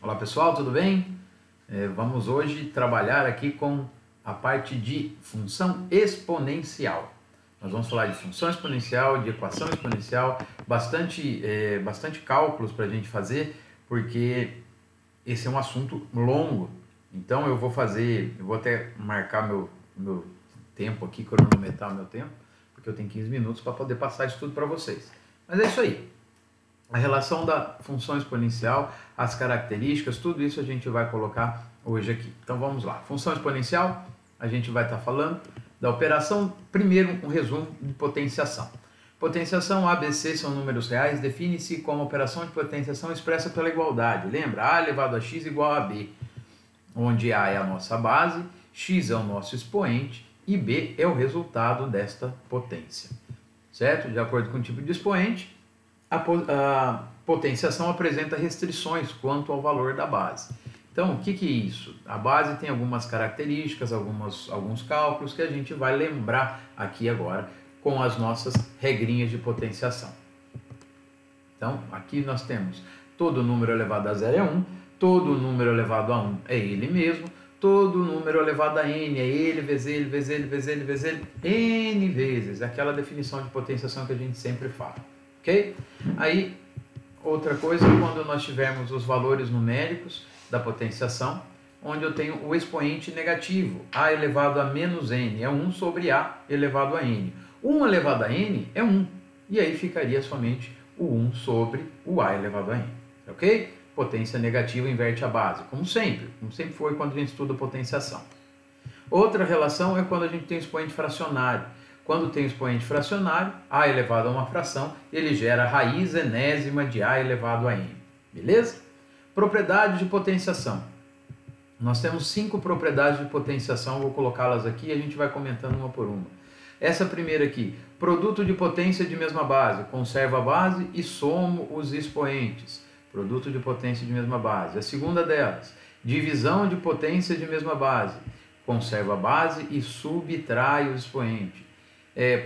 Olá pessoal, tudo bem? Vamos hoje trabalhar aqui com a parte de função exponencial. Nós vamos falar de função exponencial, de equação exponencial, bastante cálculos para a gente fazer, porque esse é um assunto longo. Então eu vou até marcar meu tempo aqui, cronometrar o meu tempo, porque eu tenho 15 minutos para poder passar isso tudo para vocês. Mas é isso aí. A relação da função exponencial, as características, tudo isso a gente vai colocar hoje aqui. Então vamos lá. Função exponencial, a gente vai estar falando da operação, primeiro um resumo de potenciação. Potenciação ABC são números reais, define-se como operação de potenciação expressa pela igualdade. Lembra? A elevado a x igual a b, onde a é a nossa base, x é o nosso expoente e b é o resultado desta potência. Certo? De acordo com o tipo de expoente, a potenciação apresenta restrições quanto ao valor da base. Então, o que é isso? A base tem algumas características, alguns cálculos que a gente vai lembrar aqui agora com as nossas regrinhas de potenciação. Então, aqui nós temos todo número elevado a 0 é 1, todo número elevado a 1 é ele mesmo, todo número elevado a n é ele vezes ele, vezes ele, vezes ele, vezes ele, n vezes, aquela definição de potenciação que a gente sempre fala. Ok? Aí, outra coisa, quando nós tivermos os valores numéricos da potenciação, onde eu tenho o expoente negativo, a elevado a menos n, é 1 sobre a elevado a n. 1 elevado a n é 1, e aí ficaria somente o 1 sobre o a elevado a n. Ok? Potência negativa inverte a base, como sempre foi quando a gente estuda potenciação. Outra relação é quando a gente tem o expoente fracionário. Quando tem o expoente fracionário, a elevado a uma fração, ele gera a raiz enésima de a elevado a n. Beleza? Propriedades de potenciação. Nós temos 5 propriedades de potenciação, vou colocá-las aqui e a gente vai comentando uma por uma. Essa primeira aqui, produto de potência de mesma base, conserva a base e somo os expoentes. Produto de potência de mesma base. A segunda delas, divisão de potência de mesma base, conserva a base e subtrai o expoente.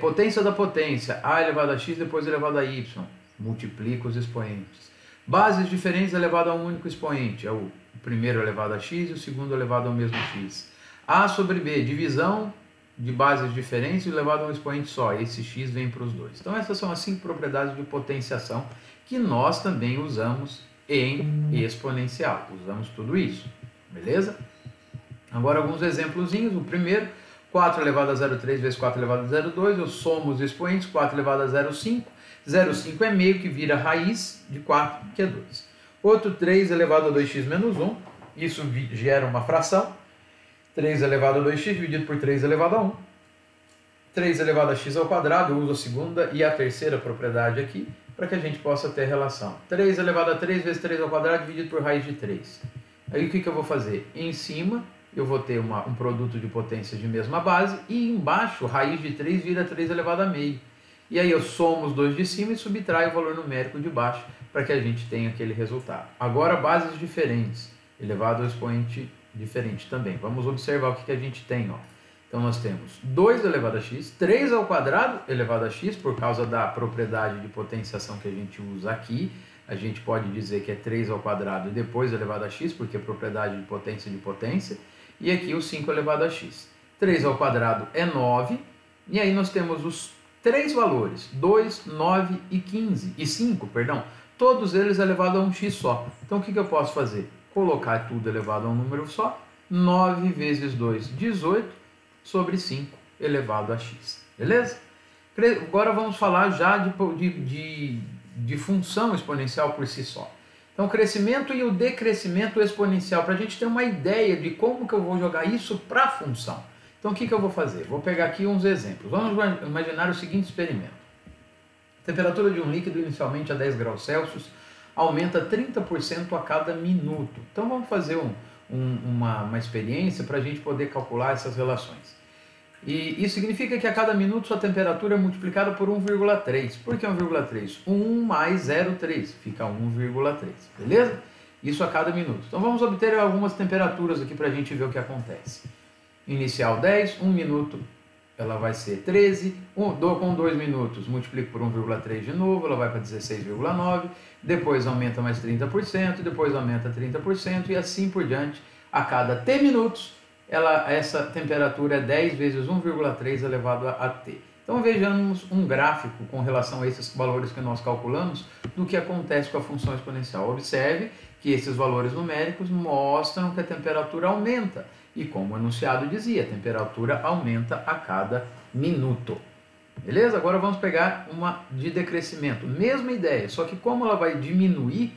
Potência da potência, a elevado a x depois elevado a y, multiplica os expoentes. Bases diferentes elevado a um único expoente, é o primeiro elevado a x e o segundo elevado ao mesmo x. A sobre b, divisão de bases diferentes elevado a um expoente só, esse x vem para os dois. Então essas são as 5 propriedades de potenciação que nós também usamos em exponencial, usamos tudo isso, beleza? Agora alguns exemplozinhos, o primeiro, 4 elevado a 0,3 vezes 4 elevado a 0,2, eu somo os expoentes, 4 elevado a 0,5, 0,5 é meio que vira raiz de 4, que é 2. Outro 3 elevado a 2x menos 1, isso gera uma fração, 3 elevado a 2x dividido por 3 elevado a 1. 3 elevado a x ao quadrado, eu uso a segunda e a terceira propriedade aqui, para que a gente possa ter relação. 3 elevado a 3 vezes 3 ao quadrado dividido por raiz de 3. Aí o que eu vou fazer? Em cima, eu vou ter um produto de potência de mesma base e embaixo, raiz de 3 vira 3 elevado a meio. E aí eu somo os dois de cima e subtraio o valor numérico de baixo para que a gente tenha aquele resultado. Agora, bases diferentes, elevado ao expoente diferente também. Vamos observar o que a gente tem. Então, nós temos 2 elevado a x, 3 ao quadrado elevado a x, por causa da propriedade de potenciação que a gente usa aqui. A gente pode dizer que é 3 ao quadrado e depois elevado a x, porque é propriedade de potência. E aqui o 5 elevado a x. 3 ao quadrado é 9. E aí nós temos os 3 valores, 2, 9 e 15. E 5, perdão. Todos eles elevados a um x só. Então o que eu posso fazer? Colocar tudo elevado a um número só. 9 vezes 2, 18, sobre 5 elevado a x. Beleza? Agora vamos falar já de função exponencial por si só. Então, o crescimento e o decrescimento exponencial, para a gente ter uma ideia de como que eu vou jogar isso para a função. Então, o que eu vou fazer? Vou pegar aqui uns exemplos. Vamos imaginar o seguinte experimento. A temperatura de um líquido, inicialmente a 10 graus Celsius, aumenta 30% a cada minuto. Então, vamos fazer uma experiência para a gente poder calcular essas relações. E isso significa que a cada minuto sua temperatura é multiplicada por 1,3. Por que 1,3? 1 mais 0,3, fica 1,3, beleza? Isso a cada minuto. Então vamos obter algumas temperaturas aqui para a gente ver o que acontece. Inicial 10, 1 minuto ela vai ser 13, com 2 minutos, multiplico por 1,3 de novo, ela vai para 16,9, depois aumenta mais 30%, depois aumenta 30% e assim por diante. A cada t minutos, essa temperatura é 10 vezes 1,3 elevado a t. Então vejamos um gráfico com relação a esses valores que nós calculamos do que acontece com a função exponencial. Observe que esses valores numéricos mostram que a temperatura aumenta. E como o enunciado dizia, a temperatura aumenta a cada minuto. Beleza? Agora vamos pegar uma de decrescimento. Mesma ideia, só que como ela vai diminuir,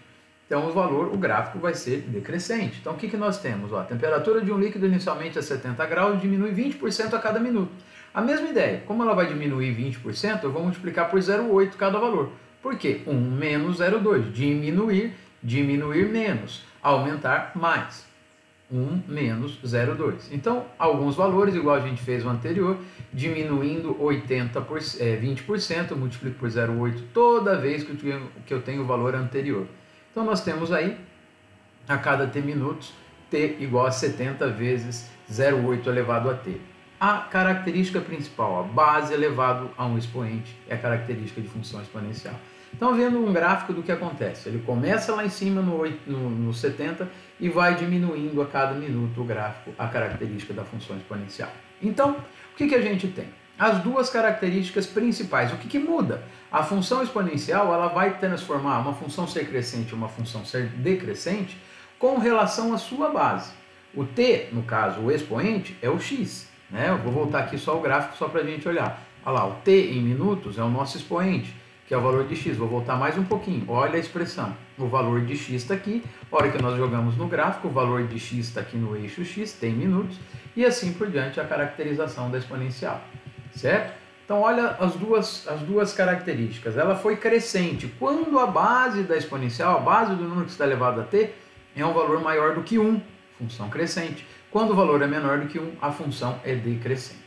então o gráfico vai ser decrescente. Então o que nós temos? A temperatura de um líquido inicialmente a 70 graus diminui 20% a cada minuto. A mesma ideia, como ela vai diminuir 20%, eu vou multiplicar por 0,8 cada valor. Por quê? 1 menos 0,2. Diminuir menos. Aumentar mais. 1 menos 0,2. Então, alguns valores, igual a gente fez o anterior, diminuindo 20%, eu multiplico por 0,8 toda vez que eu tenho o valor anterior. Então, nós temos aí, a cada t minutos, t igual a 70 vezes 0,8 elevado a t. A característica principal, a base elevado a um expoente, é a característica de função exponencial. Então, vendo um gráfico do que acontece, ele começa lá em cima no 70 e vai diminuindo a cada minuto o gráfico, a característica da função exponencial. Então, o que a gente tem? As duas características principais. O que muda? A função exponencial ela vai transformar uma função ser crescente em uma função ser decrescente com relação à sua base. O t, no caso, o expoente, é o x. Né? Eu vou voltar aqui só o gráfico só para a gente olhar. Olha lá, o t em minutos é o nosso expoente, que é o valor de x. Vou voltar mais um pouquinho. Olha a expressão. O valor de x está aqui. A hora que nós jogamos no gráfico, o valor de x está aqui no eixo x, tem minutos. E assim por diante a caracterização da exponencial. Certo? Então olha as duas características. Ela foi crescente. Quando a base da exponencial, a base do número que está elevado a t, é um valor maior do que 1. Função crescente. Quando o valor é menor do que 1, a função é decrescente.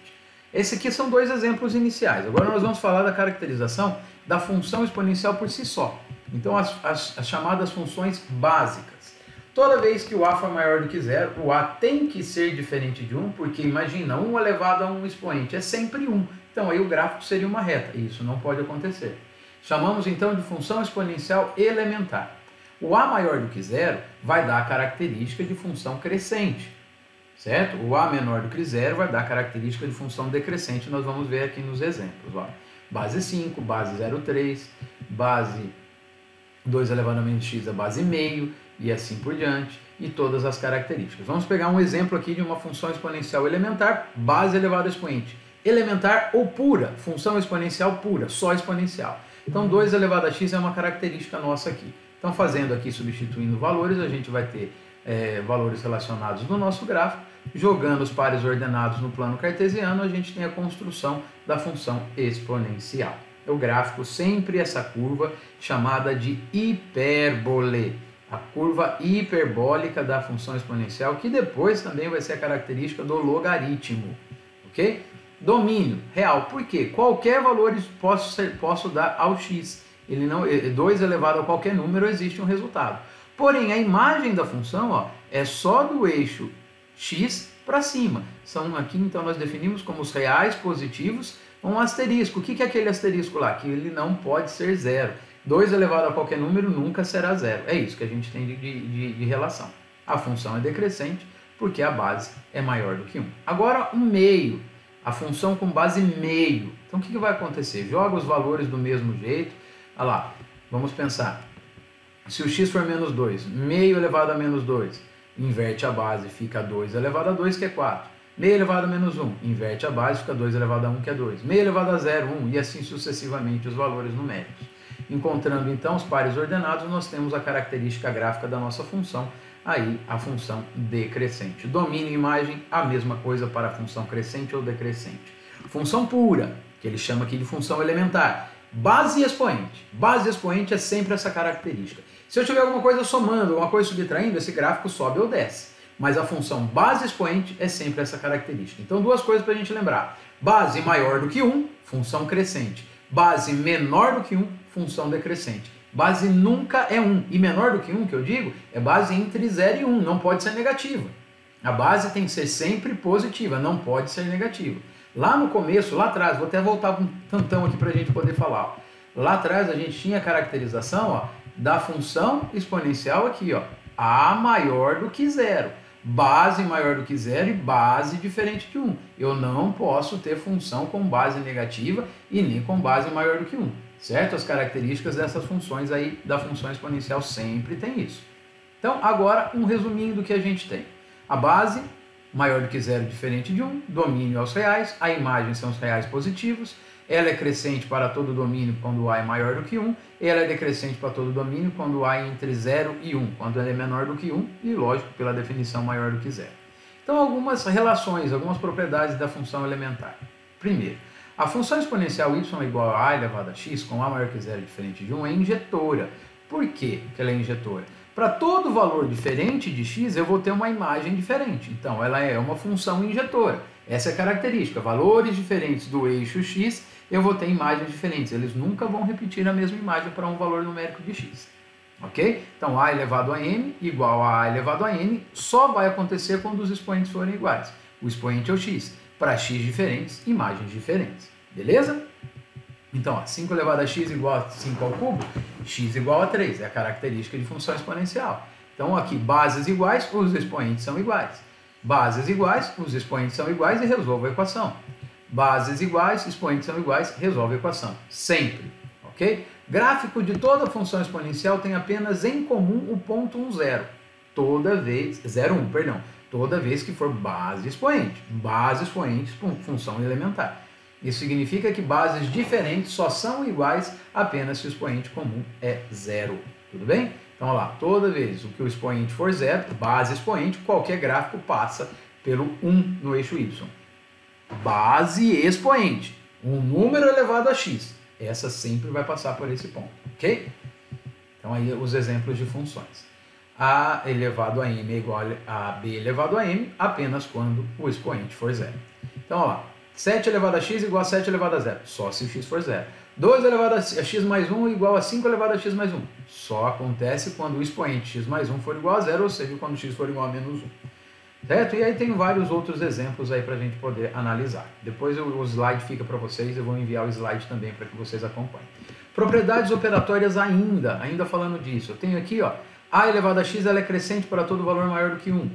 Esses aqui são dois exemplos iniciais. Agora nós vamos falar da caracterização da função exponencial por si só. Então, as chamadas funções básicas. Toda vez que o a for maior do que zero, o a tem que ser diferente de 1, porque imagina, 1 elevado a um expoente é sempre 1. Então, aí o gráfico seria uma reta, e isso não pode acontecer. Chamamos então de função exponencial elementar. O a maior do que zero vai dar a característica de função crescente. Certo? O a menor do que zero vai dar a característica de função decrescente, nós vamos ver aqui nos exemplos. Ó. Base 5, base 0,3, base 2 elevado a menos x é base meio, e assim por diante, e todas as características. Vamos pegar um exemplo aqui de uma função exponencial elementar, base elevado a expoente. Elementar ou pura, função exponencial pura, só exponencial. Então 2 elevado a x é uma característica nossa aqui. Então fazendo aqui, substituindo valores, a gente vai ter valores relacionados no nosso gráfico, jogando os pares ordenados no plano cartesiano, a gente tem a construção da função exponencial. O gráfico sempre essa curva chamada de hipérbole, a curva hiperbólica da função exponencial, que depois também vai ser a característica do logaritmo, ok? Domínio real, por quê? Qualquer valor posso dar ao x, 2 elevado a qualquer número existe um resultado. Porém, a imagem da função é só do eixo x para cima. São aqui, então, nós definimos como os reais positivos um asterisco. O que é aquele asterisco lá? Que ele não pode ser zero. 2 elevado a qualquer número nunca será zero. É isso que a gente tem de relação. A função é decrescente porque a base é maior do que 1. Agora, um meio. A função com base meio. Então, o que vai acontecer? Joga os valores do mesmo jeito. Olha lá, vamos pensar. Se o x for menos 2, meio elevado a menos 2, inverte a base, fica 2 elevado a 2, que é 4. Meio elevado a menos 1, inverte a base, fica 2 elevado a 1, que é 2. Meio elevado a 0, 1, e assim sucessivamente os valores numéricos. Encontrando então os pares ordenados, nós temos a característica gráfica da nossa função, aí a função decrescente. Domínio e imagem, a mesma coisa para a função crescente ou decrescente. Função pura, que ele chama aqui de função elementar. Base e expoente. Base e expoente é sempre essa característica. Se eu tiver alguma coisa somando, alguma coisa subtraindo, esse gráfico sobe ou desce. Mas a função base e expoente é sempre essa característica. Então, duas coisas para a gente lembrar. Base maior do que 1, função crescente. Base menor do que 1, função decrescente. Base nunca é 1. E menor do que 1, que eu digo, é base entre 0 e 1. Não pode ser negativa. A base tem que ser sempre positiva, não pode ser negativa. Lá no começo, lá atrás, vou até voltar um tantão aqui para a gente poder falar. Ó. Lá atrás a gente tinha a caracterização, ó, da função exponencial aqui, ó, a maior do que zero. Base maior do que zero e base diferente de 1. Eu não posso ter função com base negativa e nem com base maior do que 1. Certo? As características dessas funções aí da função exponencial sempre tem isso. Então, agora um resuminho do que a gente tem. A base maior do que zero diferente de 1, domínio aos reais, a imagem são os reais positivos, ela é crescente para todo domínio quando A é maior do que 1, ela é decrescente para todo domínio quando A é entre 0 e 1, quando ela é menor do que 1 e, lógico, pela definição maior do que 0. Então, algumas relações, algumas propriedades da função elementar. Primeiro, a função exponencial y é igual a elevado a x com A maior que 0 diferente de 1 é injetora. Por que ela é injetora? Para todo valor diferente de x, eu vou ter uma imagem diferente. Então, ela é uma função injetora. Essa é a característica. Valores diferentes do eixo x, eu vou ter imagens diferentes. Eles nunca vão repetir a mesma imagem para um valor numérico de x. Ok? Então, a elevado a n igual a elevado a n só vai acontecer quando os expoentes forem iguais. O expoente é o x. Para x diferentes, imagens diferentes. Beleza? Então, ó, 5 elevado a x igual a 5 ao cubo, x igual a 3. É a característica de função exponencial. Então, aqui, bases iguais, os expoentes são iguais. Bases iguais, os expoentes são iguais e resolvo a equação. Bases iguais, expoentes são iguais, resolve a equação. Sempre. Ok? Gráfico de toda função exponencial tem apenas em comum o ponto 1, 0. Toda vez, 0, 1, perdão. Toda vez que for base expoente. Base expoente, função elementar. Isso significa que bases diferentes só são iguais apenas se o expoente comum é 0. Tudo bem? Então, olha lá, toda vez que o expoente for 0, base expoente, qualquer gráfico passa pelo 1 no eixo y. Base expoente, um número elevado a x. Essa sempre vai passar por esse ponto, ok? Então, aí os exemplos de funções. A elevado a m é igual a b elevado a m apenas quando o expoente for 0. Então, olha lá. 7 elevado a x igual a 7 elevado a 0, só se o x for 0. 2 elevado a x mais 1 igual a 5 elevado a x mais 1. Só acontece quando o expoente x mais 1 for igual a 0, ou seja, quando x for igual a menos 1. Certo? E aí tem vários outros exemplos aí para a gente poder analisar. Depois o slide fica para vocês, eu vou enviar o slide também para que vocês acompanhem. Propriedades operatórias ainda falando disso. Eu tenho aqui, ó, a elevado a x ela é crescente para todo valor maior do que 1.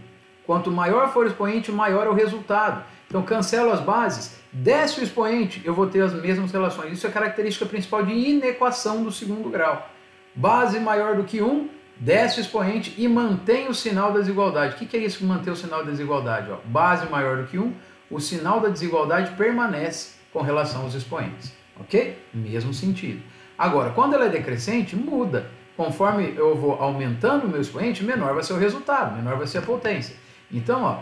Quanto maior for o expoente, maior é o resultado. Então, cancelo as bases, desce o expoente, eu vou ter as mesmas relações. Isso é característica principal de inequação do segundo grau. Base maior do que 1, desce o expoente e mantém o sinal da desigualdade. O que é isso que mantém o sinal da desigualdade? Ó, base maior do que 1, o sinal da desigualdade permanece com relação aos expoentes. Ok? Mesmo sentido. Agora, quando ela é decrescente, muda. Conforme eu vou aumentando o meu expoente, menor vai ser o resultado, menor vai ser a potência. Então, ó,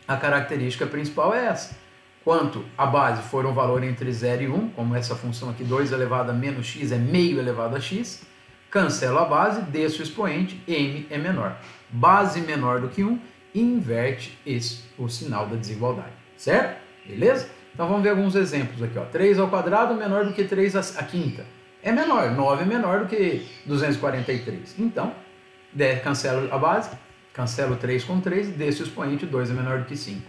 a característica principal é essa. Quanto a base for um valor entre 0 e 1, como essa função aqui, 2 elevado a menos x é meio elevado a x, cancelo a base, desço o expoente, m é menor. Base menor do que 1, inverte o sinal da desigualdade. Certo? Beleza? Então vamos ver alguns exemplos aqui. Ó. 3 ao quadrado menor do que 3 à quinta. É menor, 9 é menor do que 243. Então, cancelo a base, cancelo 3 com 3 e desço o expoente, 2 é menor do que 5.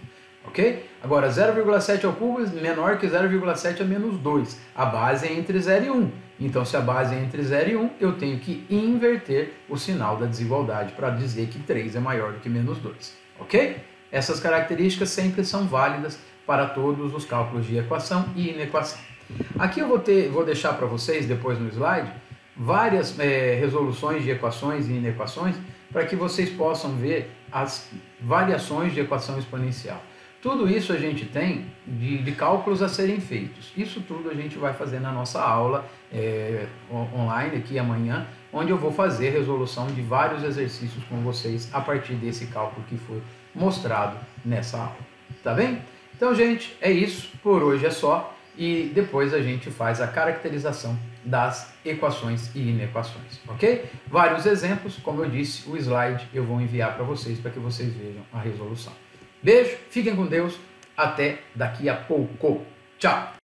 Ok? Agora, 0,7 ao cubo é menor que 0,7 a menos 2. A base é entre 0 e 1. Então, se a base é entre 0 e 1, eu tenho que inverter o sinal da desigualdade para dizer que 3 é maior do que menos 2. Ok? Essas características sempre são válidas para todos os cálculos de equação e inequação. Aqui eu vou deixar para vocês, depois no slide, várias resoluções de equações e inequações para que vocês possam ver as variações de equação exponencial. Tudo isso a gente tem de cálculos a serem feitos. Isso tudo a gente vai fazer na nossa aula online aqui amanhã, onde eu vou fazer resolução de vários exercícios com vocês a partir desse cálculo que foi mostrado nessa aula. Tá bem? Então, gente, é isso. Por hoje é só. E depois a gente faz a caracterização das equações e inequações, ok? Vários exemplos, como eu disse, o slide eu vou enviar para vocês para que vocês vejam a resolução. Beijo, fiquem com Deus, até daqui a pouco. Tchau!